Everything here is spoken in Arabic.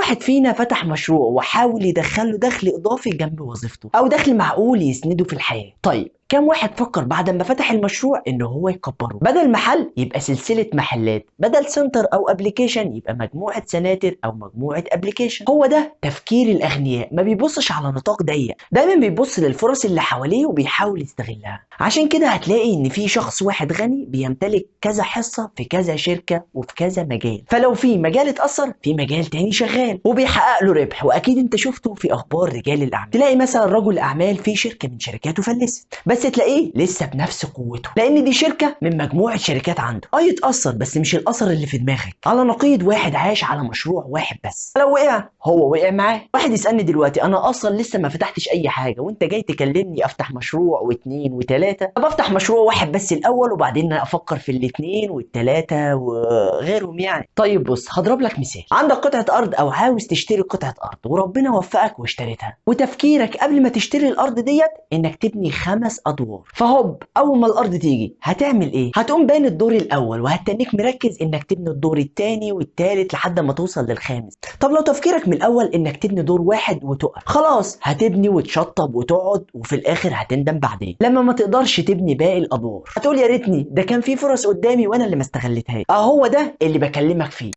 واحد فينا فتح مشروع وحاول يدخله دخل اضافي جنب وظيفته او دخل معقول يسنده في الحياة. طيب كم واحد فكر بعد ما فتح المشروع ان هو يكبره، بدل محل يبقى سلسلة محلات، بدل سنتر او ابليكيشن يبقى مجموعة سناتر او مجموعة ابليكيشن؟ هو ده تفكير الاغنياء، ما بيبصش على نطاق ضيق، دايما بيبص للفرص اللي حواليه وبيحاول يستغلها. عشان كده هتلاقي ان في شخص واحد غني بيمتلك كذا حصة في كذا شركة وفي كذا مجال، فلو في مجال اتأثر في مجال تاني شغال وبيحقق له ربح. واكيد انت شفته في اخبار رجال الاعمال، تلاقي مثلا رجل اعمال في شركة من شركاته فلست بس تلاقيه لسه بنفس قوته، لان دي شركة من مجموعة شركات عنده. يتأثر بس مش الاثر اللي في دماغك، على نقيض واحد عاش على مشروع واحد بس، لو وقع هو وقع معاه. واحد يسألني دلوقتي انا اصلا لسه ما فتحتش اي حاجة وانت جاي تكلمني افتح مشروع واثنين وثلاثة. طب افتح مشروع واحد بس الاول وبعدين افكر في الاثنين والثلاثة وغيرهم يعني. طيب بص هضرب لك مثال، عندك قطعة ارض او عاوز تشتري قطعة ارض وربنا وفقك واشتريتها، وتفكيرك قبل ما تشتري الارض ديت انك تبني 5 ادوار. فهوب اول ما الارض تيجي هتعمل ايه؟ هتقوم باني الدور الاول وهتنيك مركز انك تبني الدور الثاني والثالث لحد ما توصل للخامس. طب لو تفكيرك من الاول انك تبني دور واحد وتقف، خلاص هتبني وتشطب وتقعد وفي الاخر هتندم بعدين لما ما تقدرش تبني باقي الادوار. هتقول يا ريتني ده كان في فرص قدامي وانا اللي ما استغلتهاش. اهو ده اللي بكلمك فيه.